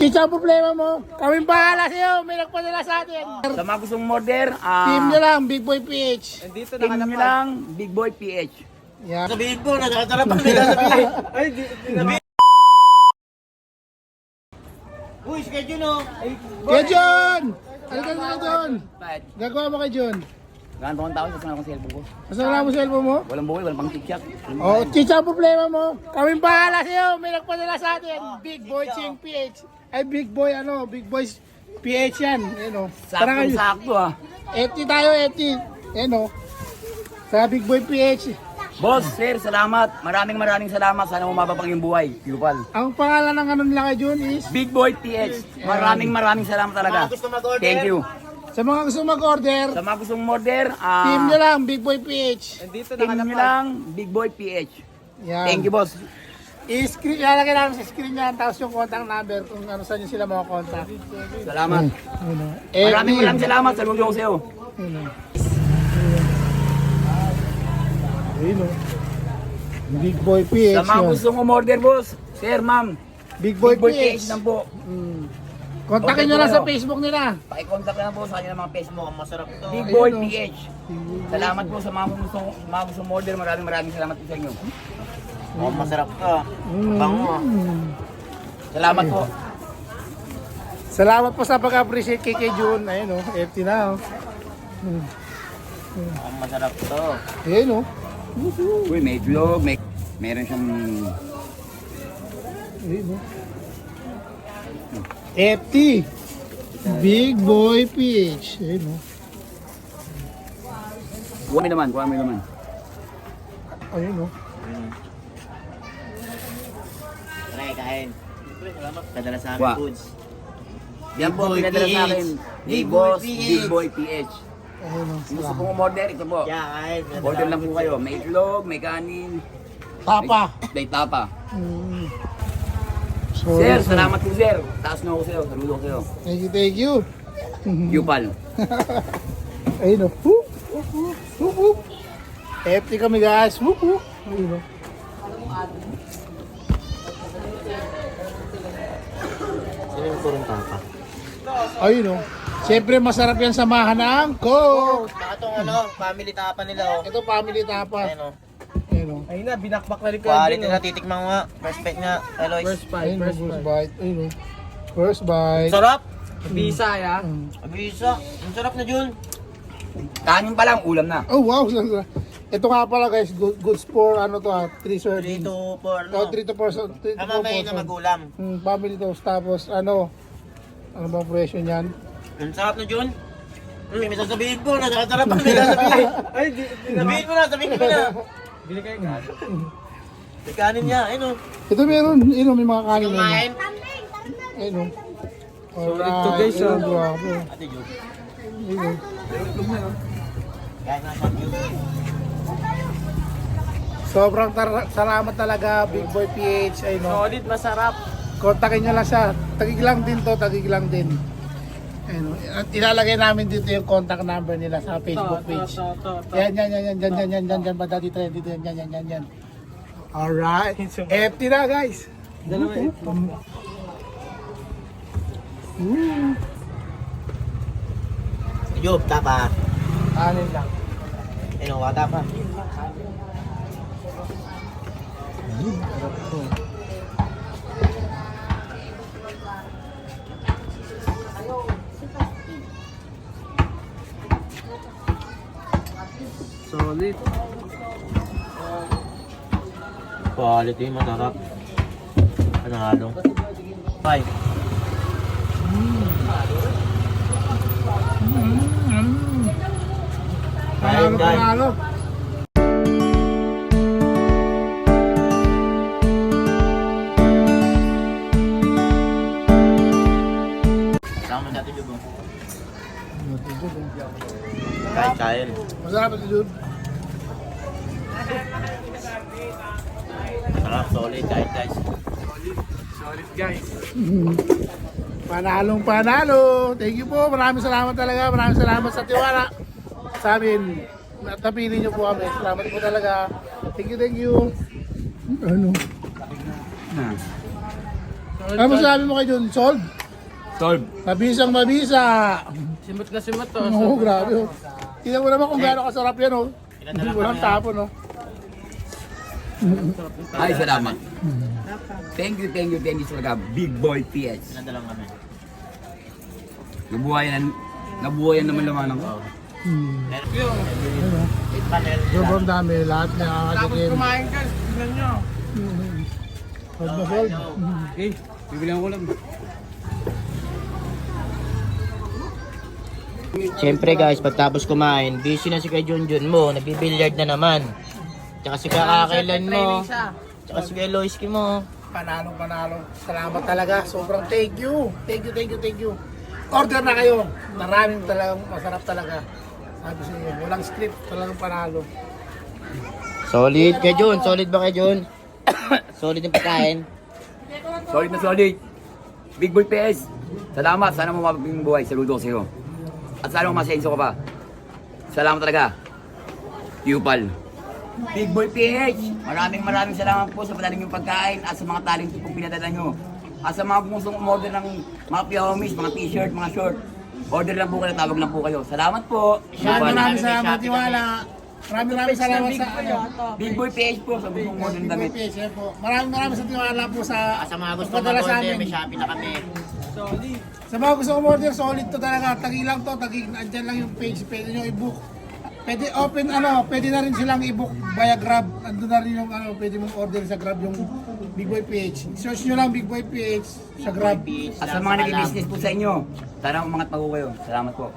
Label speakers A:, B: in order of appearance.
A: Chicha, ang problema mo. Kaming bahala sa'yo. May nagpadala sa atin.
B: Sa mga gustong order,
A: Team nyo lang, Big Boy PH.
B: team nyo lang, Big Boy PH.
A: Yeah.
C: Sabihin ko, nakatarapan nila sabihin. Ay, di sabihin. Uy, schedule no.
A: Kaya John! Ano ka na John?
B: Bakit?
A: Gagawa mo kay John.
B: Ganito kong tao sa akong cellphone ko.
A: Masama mo sa cellphone mo?
B: Walang buhay, walang pang TikTok.
A: Oh, Chicha, ang problema mo. Kaming bahala sa'yo. May nagpadala sa atin. Big Boy Ching PH. Ay, Big Boy Big Boy PH yan. Ano?
B: Sakto ah.
A: Eti tayo, Eti. Ano? Sa Big Boy PH.
B: Boss, sir, salamat. Maraming salamat. Sana umaba pang yung buhay. Yupal.
A: Ang pangalan ng ano nila kay John is?
B: Big Boy PH. Maraming salamat talaga. Thank you.
A: Sa mga gusto mag-order,
B: Sa mga gustong order,
A: team nyo lang, Big Boy PH.
B: team nyo lang, Big Boy PH.
A: Yan.
B: Thank you, boss.
A: I-screen, ilalagay namin sa screen yan, tapos yung contact number kung ano saan nyo sila mga contact.
B: Salamat.
A: Ano?
B: Maraming salamat. Saludo ko sa'yo.
A: Ano? Ayun o. Big Boy PH
B: Sa mga
A: yun.
B: gustong umorder, boss, sir, ma'am,
A: Big Boy
B: Big Boy
A: PH.
B: PH lang po.
A: Kontakin nyo
B: Okay po
A: lang sa
B: kayo.
A: Facebook nila.
B: Pakicontact lang po sa kanya ng mga Facebook.
C: Mukhang masarap to.
B: Big Boy
A: Ayun, oh.
B: PH. Salamat po sa mga gustong order. Maraming salamat po sa inyo.
C: Mukhang masarap to. Bango ah.
B: Salamat po.
A: Salamat po sa pag-appreciate kay June. Ayun o, FT na o.
C: Mukhang masarap to.
A: Ayun o.
B: Uy, may vlog, meron siyang...
A: Ayun o. FT. Big Boy PH. Ayun o.
B: Kuha mo naman.
A: Ayun o.
C: Try, kain. Padala sa amin
B: Wa.
C: foods.
B: Yan po,
C: Big Boy
B: pinadala sa
C: PH.
B: akin. Hey,
C: Big Boy
B: boss,
C: PH.
B: Big Boy PH.
A: Ayun o.
B: Kung gusto pong umorder, ito po.
C: Yeah, kain.
B: Order lang po kayo. May itlog, may kanin,
A: Tapa.
B: may tapa.
A: So,
B: Sir, salamat po, sir. Taas na ako sa'yo. Saludo ko sa'yo.
A: Thank you.
B: Yupal.
A: Ayun o. Whoop, whoop, whoop, whoop, whoop. FT kami guys. Whoop, whoop. Ayun o.
C: Sino yung kurong tapa?
A: Ayun o. Siyempre masarap yan samahan ng Coke.
C: Saka itong ano, family tapa nila oh.
A: Ito family tapa.
C: Ayun oh.
A: Ayun o.
D: Ayun na, binakbak na rin
C: Quality na, titikman ko nga. Respect nga, Eloy.
A: Ayun o. First bite. Ayun o. First bite.
C: Sarap!
D: Bisaya.
C: Abisa. Ang sarap na, Jun.
B: Kanin pa lang, ulam na.
A: Oh wow. Ito nga pala guys. Goods for ano to ha. 3
C: 3
A: servings.
C: to 4,
A: Oh,
C: no?
A: 3 to 4. 3 to 4
C: Tama ba yun na magulam?
A: Family toast. Tapos ano. Ano ba presyo niyan?
C: Ang sarap na, Jun. May sasabihin ko, nakatarapan nila sabihin.
D: Ay, di
C: Sabihin mo na.
D: Bili kayo ka.
C: May kanin niya, ayun oh.
A: Ito meron. Ayun o. May mga kanin na yun.
C: Kumain.
A: Ayun o.
D: Solid to, guys, ah.
A: Grabe.
C: Ate Jun.
A: Ayun o.
C: Kain na siya, Jun.
A: Sobrang salamat talaga Big Boy PH. Ayun o.
D: Solid, masarap.
A: Kontakin nyo lang siya. Tagig lang din to, tagig lang din. Ayun, at ilalagay namin dito yung contact number nila sa Facebook page. Yan. Yan, banda dito, yan. Alright. FT na guys.
D: Dalawa eh.
C: Job, tapa.
A: Anin lang.
C: Ayun oh, tapa.
D: Solid.
C: Quality, masarap. Panalo. Bye. Kain, guys.
A: Panalo.
C: Sama natin yung kain.
A: Masarap ito dude.
C: Sarap, solid, kain guys.
D: Solid, guys.
A: Panalo. Thank you po. Maraming salamat talaga. Maraming salamat sa tiwala sa amin. Napili niyo po kami. Salamat po talaga. Thank you. Ano? Ano masabi mo kay John? Sold?
B: Solve.
A: Mabisang mabisa.
D: Simot na simot to.
A: Oo, grabe. Oh. Tingnan mo naman kung gaano kasarap yan. Oh. Hindi mo lang tapon. Oh.
B: Ay, salamat. Thank you talaga. Big Boy PS.
C: Pinadalang kami.
B: Nabuhayan naman laman ko.
C: Yung panel.
A: Sobrang dami. Lahat na nakakatikim.
D: Kumain ka, tignan nyo.
A: Sold na sold.
D: Okay, bibilang ko lang.
C: Siyempre guys, pagtapos kumain, busy na si Kuya Junjun mo, nagbibilyard na naman. Tsaka si kakakailan mo, tsaka si Kuya Loiski mo.
A: Panalo. Salamat talaga. Sobrang thank you. Thank you. Order na kayo. Maraming talagang masarap talaga. Sabi sa inyo, walang script. Talagang panalo.
C: Solid Kuya Jun, solid ba Kuya Jun? Solid yung pagkain.
B: Solid na solid. Big Boy PS. Salamat. Sana mo mabiging buhay. Saludo ko sa'yo. At sana mo masenso ka pa. Salamat talaga. Yupal. Big Boy PH, maraming salamat po sa padaling yung pagkain at sa mga talent pong pinadala nyo. At sa mga gustong umorder ng mga piyahomies, mga t-shirt, mga short, order lang po kayo, tawag lang po kayo. Salamat po.
A: Maraming salamat, Tiwala. Maraming salamat sa
B: Big Boy PH po sa gustong umorder ng
A: Big Boy
B: damit.
A: PH po. Maraming sa Tiwala po sa
C: Sa mga gusto
A: pagpadala sa
C: mag-order,
A: amin.
C: may Shopee na kami.
A: Sa mga gusto umorder, solid to talaga. Tagi lang to, andyan lang yung page. Pwede nyo i-book. Pwede pwede na rin silang i-book via Grab. Andun na rin yung pwede mong order sa Grab yung Big Boy PH. Search nyo lang Big Boy PH sa Grab.
B: At sa mga nag-business po sa inyo, sana umangat pa po kayo. Salamat po.